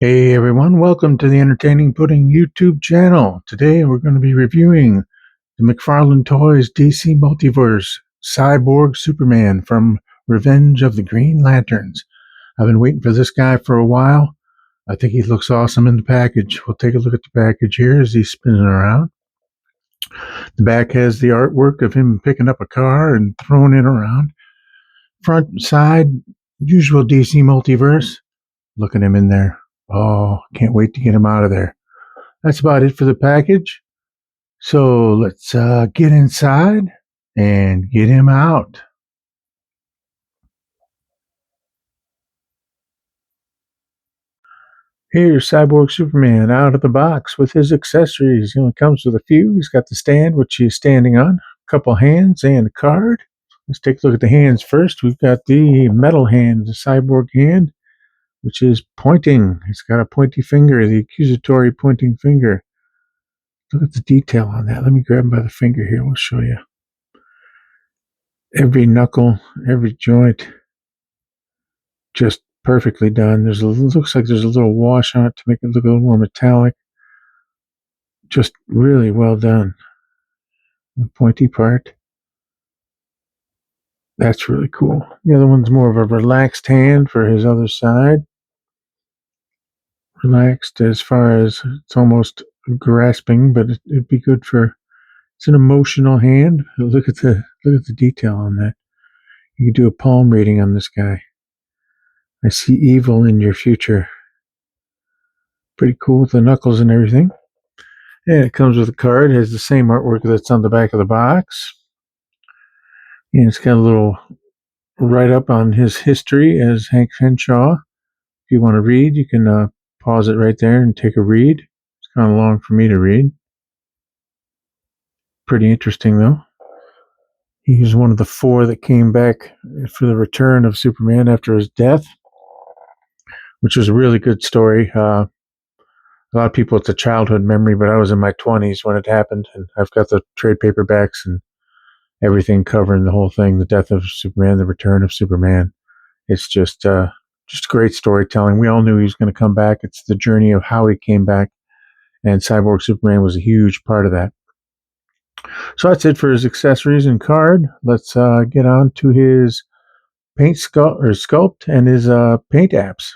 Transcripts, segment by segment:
Hey everyone, welcome to the Entertaining Pudding YouTube channel. Today we're going to be reviewing the McFarlane Toys DC Multiverse Cyborg Superman from Revenge of the Green Lanterns. I've been waiting for this guy for a while. I think he looks awesome in the package. We'll take a look at the package here as he's spinning around. The back has the artwork of him picking up a car and throwing it around. Front and side, usual DC Multiverse. Look at him in there. Oh, can't wait to get him out of there. That's about it for the package. So let's get inside and get him out. Here's Cyborg Superman out of the box with his accessories. He only comes with a few. He's got the stand, which he's standing on, a couple hands, and a card. Let's take a look at the hands first. We've got the metal hand, the cyborg hand, which is pointing. It's got a pointy finger, the accusatory pointing finger. Look at the detail on that. Let me grab him by the finger here. We'll show you. Every knuckle, every joint, just perfectly done. Looks like there's a little wash on it to make it look a little more metallic. Just really well done. The pointy part. That's really cool. The other one's more of a relaxed hand for his other side. Relaxed as far as it's almost grasping, but it'd be good for. It's an emotional hand. Look at the detail on that. You can do a palm reading on this guy. I see evil in your future. Pretty cool with the knuckles and everything. And it comes with a card. It has the same artwork that's on the back of the box. And it's got a little write-up on his history as Hank Henshaw. If you want to read, you can pause it right there and take a read. It's kind of long for me to read. Pretty interesting, though. He's one of the 4 that came back for the return of Superman after his death, which was a really good story. A lot of people, it's a childhood memory, but I was in my 20s when it happened, and I've got the trade paperbacks and everything covering the whole thing, the death of Superman, the return of Superman. It's just great storytelling. We all knew he was going to come back. It's the journey of how he came back, and Cyborg Superman was a huge part of that. So that's it for his accessories and card. Let's get on to his paint sculpt and his paint apps.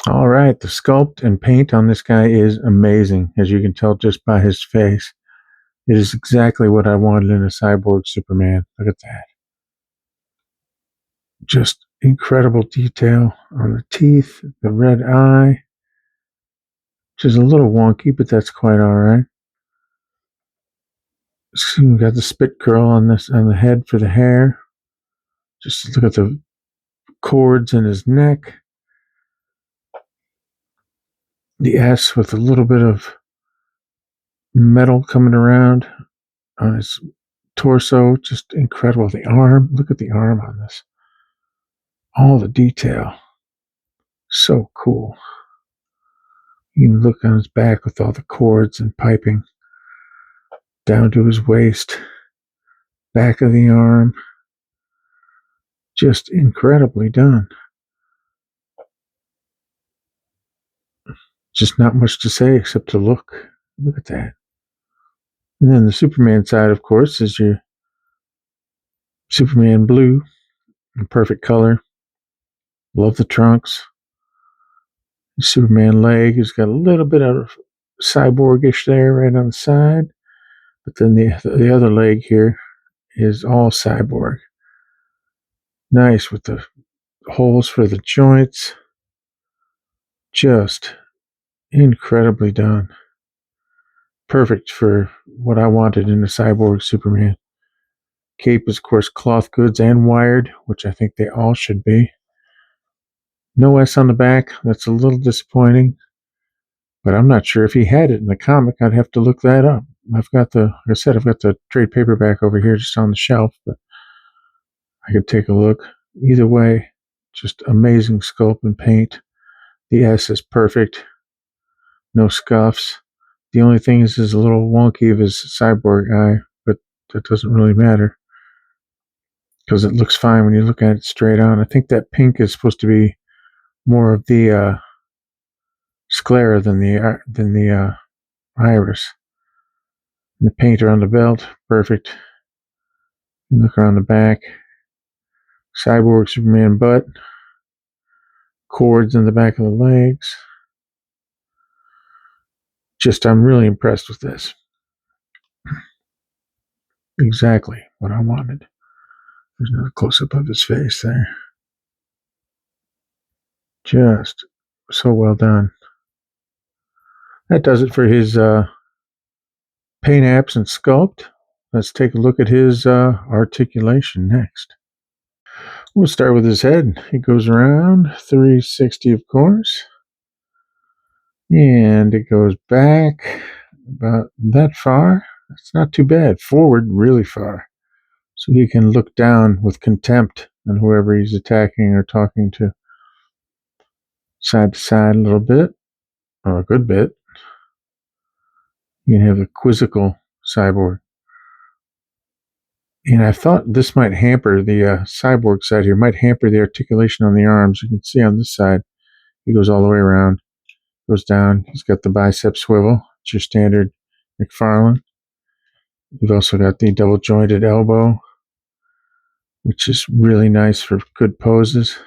All right, the sculpt and paint on this guy is amazing, as you can tell just by his face. It is exactly what I wanted in a Cyborg Superman. Look at that. Just incredible detail on the teeth, the red eye, which is a little wonky, but that's quite all right. So we got the spit curl on the head for the hair. Just look at the cords in his neck. The S with a little bit of metal coming around on his torso. Just incredible. The arm. Look at the arm on this. All the detail. So cool. You can look on his back with all the cords and piping down to his waist, back of the arm. Just incredibly done. Just not much to say except to look. Look at that. And then the Superman side, of course, is your Superman blue, in perfect color. Love the trunks. The Superman leg has got a little bit of cyborgish there right on the side. But then the other leg here is all cyborg. Nice with the holes for the joints. Just incredibly done. Perfect for what I wanted in a Cyborg Superman. Cape is, of course, cloth goods and wired, which I think they all should be. No S on the back. That's a little disappointing. But I'm not sure if he had it in the comic. I'd have to look that up. Like I said, I've got the trade paperback over here just on the shelf, but I could take a look. Either way, just amazing sculpt and paint. The S is perfect. No scuffs. The only thing is a little wonky of his cyborg eye, but that doesn't really matter because it looks fine when you look at it straight on. I think that pink is supposed to be more of the sclera than the iris. And the paint around the belt, perfect. You look around the back, Cyborg Superman butt, cords in the back of the legs. I'm really impressed with this. Exactly what I wanted. There's another close-up of his face there. Just so well done. That does it for his paint apps and sculpt. Let's take a look at his articulation next. We'll start with his head. He goes around 360, of course. And it goes back about that far. That's not too bad. Forward really far. So he can look down with contempt on whoever he's attacking or talking to. Side to side a little bit, or a good bit. You can have a quizzical cyborg. And I thought this might hamper the cyborg side here, might hamper the articulation on the arms. You can see on this side, he goes all the way around, goes down. He's got the bicep swivel. It's your standard McFarlane. You've also got the double jointed elbow, which is really nice for good poses.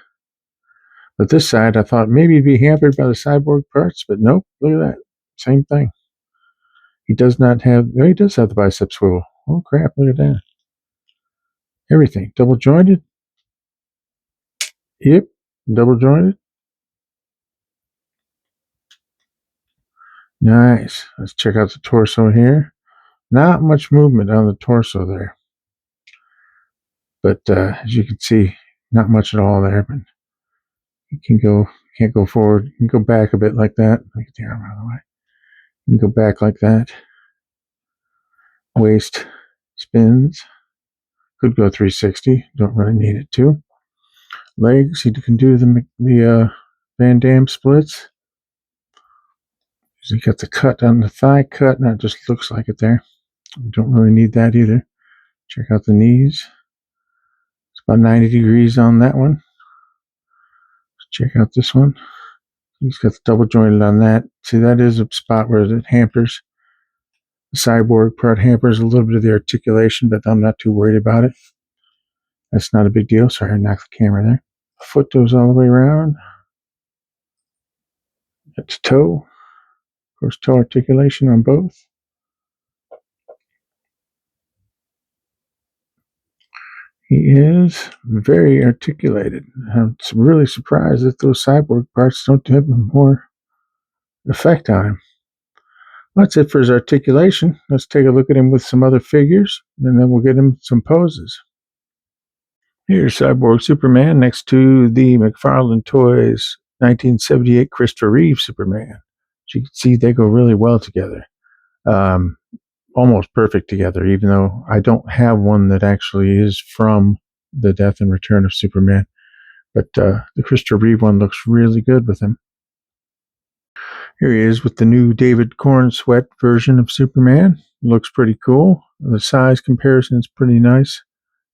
But this side, I thought maybe it'd be hampered by the cyborg parts, but nope, look at that. Same thing. He does not have, he does have the bicep swivel. Oh crap, look at that. Everything. Double jointed. Yep, double jointed. Nice. Let's check out the torso here. Not much movement on the torso there. But as you can see, not much at all there. But you can't go forward. You can go back a bit like that. Get the arm out of the way. You can go back like that. Waist spins. Could go 360. Don't really need it to. Legs, you can do the Van Damme splits. You got the cut on the thigh cut, and it just looks like it there. You don't really need that either. Check out the knees. It's about 90 degrees on that one. Check out this one. He's got the double jointed on that. See, that is a spot where it hampers. The cyborg part hampers a little bit of the articulation, but I'm not too worried about it. That's not a big deal. Sorry, I knocked the camera there. Foot goes all the way around. That's toe. Of course, toe articulation on both. He is very articulated. I'm really surprised that those cyborg parts don't have more effect on him. That's it for his articulation. Let's take a look at him with some other figures, and then we'll get him some poses. Here's Cyborg Superman next to the McFarlane Toys 1978 Christopher Reeve Superman. As you can see, they go really well together. Almost perfect together, even though I don't have one that actually is from the Death and Return of Superman. But the Christopher Reeve one looks really good with him. Here he is with the new David Cornsweet version of Superman. Looks pretty cool. The size comparison is pretty nice.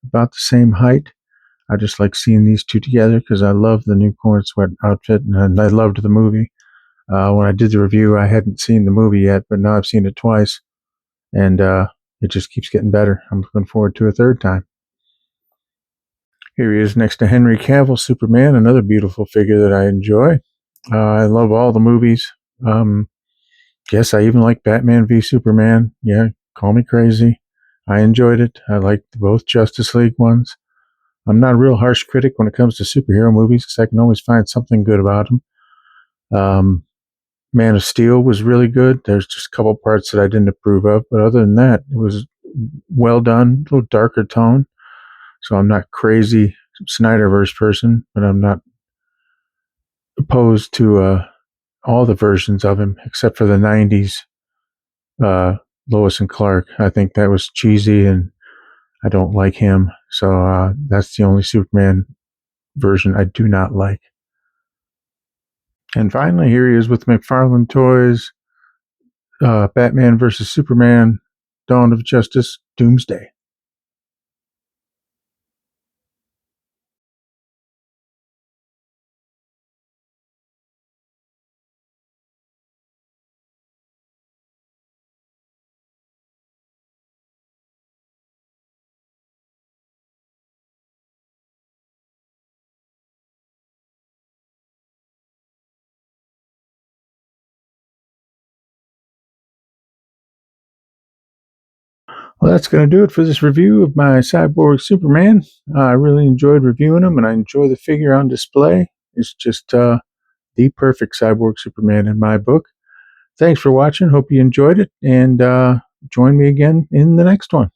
About the same height. I just like seeing these two together because I love the new Cornsweet outfit and I loved the movie. When I did the review, I hadn't seen the movie yet, but now I've seen it twice. And it just keeps getting better. I'm looking forward to a third time. Here he is next to Henry Cavill Superman, another beautiful figure that I enjoy. I love all the movies. Yes, I even like Batman v Superman. Yeah, call me crazy. I enjoyed it. I liked both Justice League ones. I'm not a real harsh critic when it comes to superhero movies because I can always find something good about them. Man of Steel was really good. There's just a couple parts that I didn't approve of, but other than that, it was well done, a little darker tone. So I'm not crazy Snyderverse person, but I'm not opposed to all the versions of him except for the 90s Lois and Clark. I think that was cheesy and I don't like him. So that's the only Superman version I do not like. And finally, here he is with McFarlane Toys, Batman vs. Superman, Dawn of Justice, Doomsday. that's going to do it for this review of my Cyborg Superman. I really enjoyed reviewing him, and I enjoy the figure on display. It's just the perfect Cyborg Superman in my book. Thanks for watching. Hope you enjoyed it, and join me again in the next one.